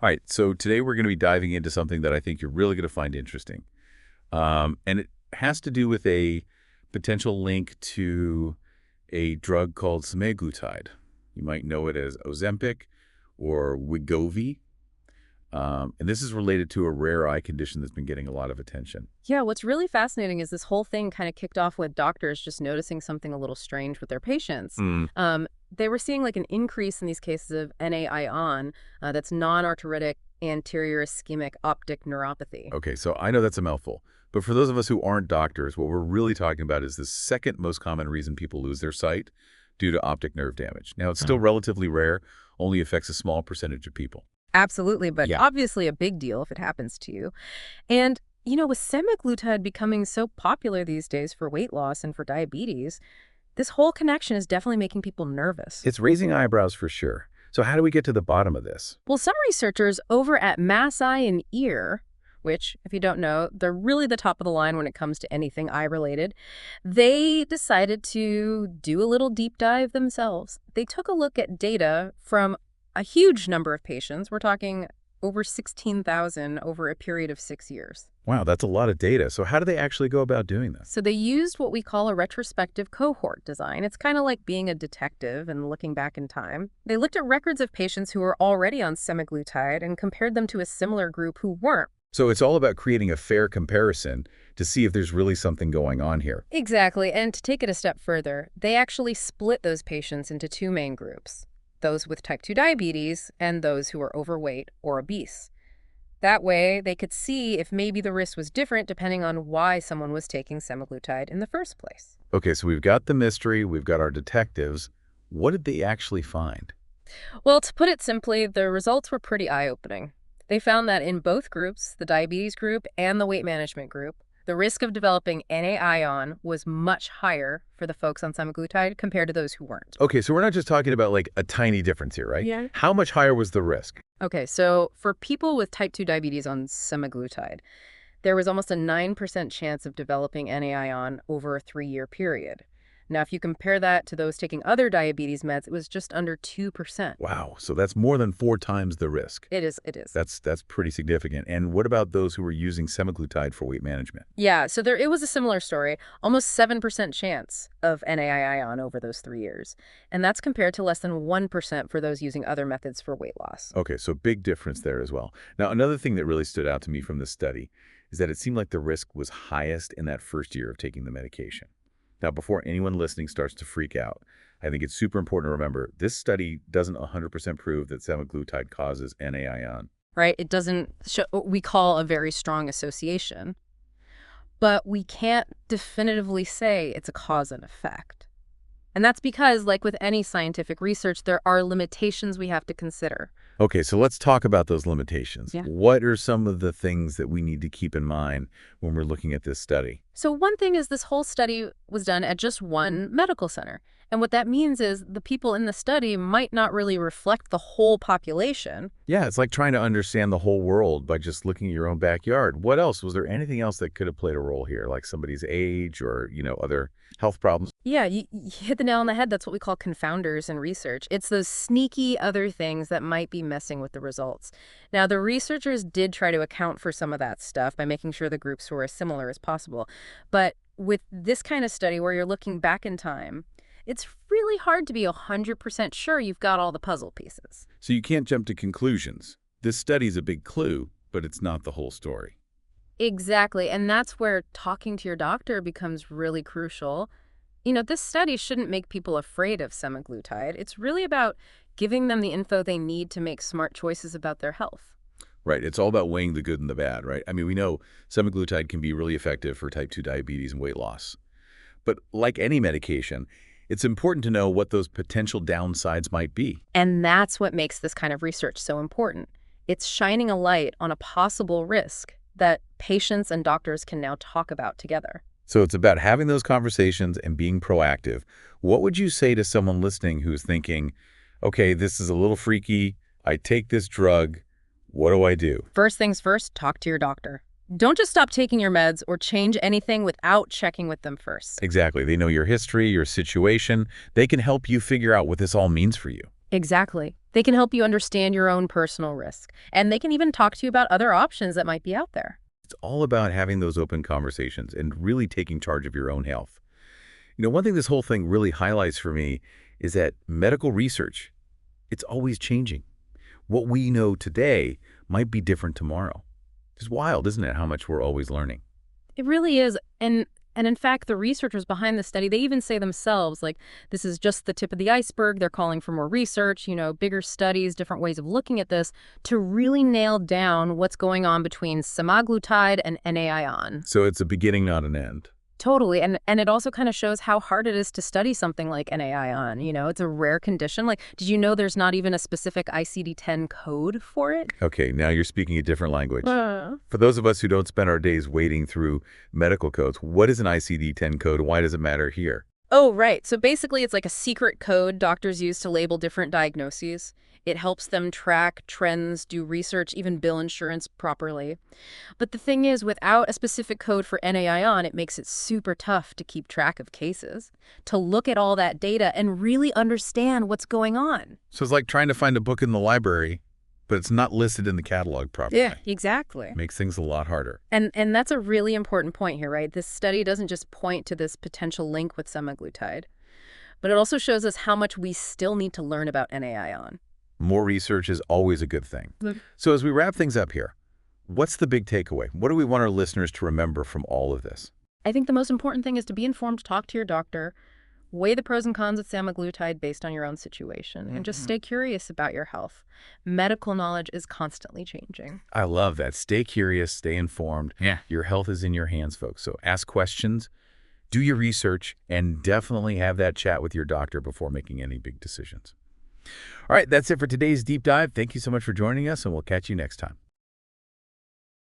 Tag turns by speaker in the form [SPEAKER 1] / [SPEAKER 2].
[SPEAKER 1] All right, so today we're going to be diving into something that I think you're really going to find interesting. And it has to do with a potential link to a drug called semaglutide. You might know it as Ozempic or Wegovy. And this is related to a rare eye condition that's been getting a lot of attention.
[SPEAKER 2] Yeah, what's really fascinating is this whole thing kind of kicked off with doctors just noticing something a little strange with their patients. They were seeing like an increase in these cases of NAION, that's non-arteritic anterior ischemic optic neuropathy.
[SPEAKER 1] Okay, so I know that's a mouthful. But for those of us who aren't doctors, what we're really talking about is the second most common reason people lose their sight due to optic nerve damage. Now, it's still relatively rare, only affects a small percentage of people.
[SPEAKER 2] Absolutely, but
[SPEAKER 1] Yeah.
[SPEAKER 2] obviously a big deal if it happens to you. And, with semaglutide becoming so popular these days for weight loss and for diabetes, this whole connection is definitely making people nervous.
[SPEAKER 1] It's raising eyebrows for sure. So how do we get to the bottom of this?
[SPEAKER 2] Well, some researchers over at Mass Eye and Ear, which, if you don't know, they're really the top of the line when it comes to anything eye-related, they decided to do a little deep dive themselves. They took a look at data from a huge number of patients. We're talking over 16,000 over a period of 6 years.
[SPEAKER 1] Wow, that's a lot of data. So how do they actually go about doing this?
[SPEAKER 2] So they used what we call a retrospective cohort design. It's kind of like being a detective and looking back in time. They looked at records of patients who were already on semaglutide and compared them to a similar group who weren't.
[SPEAKER 1] So it's all about creating a fair comparison to see if there's really something going on here.
[SPEAKER 2] Exactly, and to take it a step further, they actually split those patients into two main groups, those with type 2 diabetes and those who are overweight or obese. That way, they could see if maybe the risk was different depending on why someone was taking semaglutide in the first place.
[SPEAKER 1] Okay, so we've got the mystery, we've got our detectives. What did they actually find?
[SPEAKER 2] Well, to put it simply, the results were pretty eye-opening. They found that in both groups, the diabetes group and the weight management group, the risk of developing NAION was much higher for the folks on semaglutide compared to those who weren't.
[SPEAKER 1] Okay, so we're not just talking about like a tiny difference here, right?
[SPEAKER 2] Yeah.
[SPEAKER 1] How much higher was the risk?
[SPEAKER 2] Okay, so for people with type 2 diabetes on semaglutide, there was almost a 9% chance of developing NAION over a 3-year period. Now, if you compare that to those taking other diabetes meds, it was just under 2%.
[SPEAKER 1] Wow, so that's more than 4 times the risk.
[SPEAKER 2] It is.
[SPEAKER 1] That's pretty significant. And what about those who were using semaglutide for weight management?
[SPEAKER 2] Yeah, so it was a similar story, almost 7% chance of NAION over those 3 years. And that's compared to less than 1% for those using other methods for weight loss.
[SPEAKER 1] Okay, so big difference there as well. Now, another thing that really stood out to me from this study is that it seemed like the risk was highest in that first year of taking the medication. Now, before anyone listening starts to freak out, I think it's super important to remember this study doesn't 100% prove that semaglutide causes NAION.
[SPEAKER 2] Right? It doesn't show what we call a very strong association. But we can't definitively say it's a cause and effect. And that's because, like with any scientific research, there are limitations we have to consider.
[SPEAKER 1] Okay, so let's talk about those limitations.
[SPEAKER 2] Yeah.
[SPEAKER 1] What are some of the things that we need to keep in mind when we're looking at this study?
[SPEAKER 2] So one thing is this whole study was done at just one medical center. And what that means is the people in the study might not really reflect the whole population.
[SPEAKER 1] Yeah, it's like trying to understand the whole world by just looking at your own backyard. What else? Was there anything else that could have played a role here, like somebody's age or, other health problems?
[SPEAKER 2] Yeah, you hit the nail on the head. That's what we call confounders in research. It's those sneaky other things that might be messing with the results. Now, the researchers did try to account for some of that stuff by making sure the groups were as similar as possible. But with this kind of study where you're looking back in time, it's really hard to be 100% sure you've got all the puzzle pieces.
[SPEAKER 1] So you can't jump to conclusions. This study's a big clue, but it's not the whole story.
[SPEAKER 2] Exactly, and that's where talking to your doctor becomes really crucial. This study shouldn't make people afraid of semaglutide. It's really about giving them the info they need to make smart choices about their health.
[SPEAKER 1] Right, it's all about weighing the good and the bad, right? I mean, we know semaglutide can be really effective for type 2 diabetes and weight loss. But like any medication, it's important to know what those potential downsides might be.
[SPEAKER 2] And that's what makes this kind of research so important. It's shining a light on a possible risk that patients and doctors can now talk about together.
[SPEAKER 1] So it's about having those conversations and being proactive. What would you say to someone listening who's thinking, okay, this is a little freaky, I take this drug, what do I do?
[SPEAKER 2] First things first, talk to your doctor. Don't just stop taking your meds or change anything without checking with them first.
[SPEAKER 1] Exactly. They know your history, your situation. They can help you figure out what this all means for you.
[SPEAKER 2] Exactly. They can help you understand your own personal risk, and they can even talk to you about other options that might be out there.
[SPEAKER 1] It's all about having those open conversations and really taking charge of your own health. One thing this whole thing really highlights for me is that medical research, it's always changing. What we know today might be different tomorrow. It's wild, isn't it, how much we're always learning?
[SPEAKER 2] It really is. And in fact, the researchers behind the study, they even say themselves, like, this is just the tip of the iceberg. They're calling for more research, bigger studies, different ways of looking at this to really nail down what's going on between semaglutide and NAION.
[SPEAKER 1] So it's a beginning, not an end.
[SPEAKER 2] Totally. And it also kind of shows how hard it is to study something like NAION. It's a rare condition. Like, did you know there's not even a specific ICD-10 code for it?
[SPEAKER 1] Okay, now you're speaking a different language. For those of us who don't spend our days wading through medical codes, what is an ICD-10 code? Why does it matter here?
[SPEAKER 2] Oh, right. So basically, it's like a secret code doctors use to label different diagnoses. It helps them track trends, do research, even bill insurance properly. But the thing is, without a specific code for NAION, it makes it super tough to keep track of cases, to look at all that data and really understand what's going on.
[SPEAKER 1] So it's like trying to find a book in the library, but it's not listed in the catalog properly.
[SPEAKER 2] Yeah, exactly.
[SPEAKER 1] Makes things a lot harder.
[SPEAKER 2] And that's a really important point here, right? This study doesn't just point to this potential link with semaglutide, but it also shows us how much we still need to learn about NAION.
[SPEAKER 1] More research is always a good thing. So as we wrap things up here, what's the big takeaway? What do we want our listeners to remember from all of this?
[SPEAKER 2] I think the most important thing is to be informed, talk to your doctor, weigh the pros and cons of semaglutide based on your own situation, and just stay curious about your health. Medical knowledge is constantly changing.
[SPEAKER 1] I love that. Stay curious, stay informed.
[SPEAKER 2] Yeah.
[SPEAKER 1] Your health is in your hands, folks. So ask questions, do your research, and definitely have that chat with your doctor before making any big decisions. All right, that's it for today's deep dive. Thank you so much for joining us, and we'll catch you next time.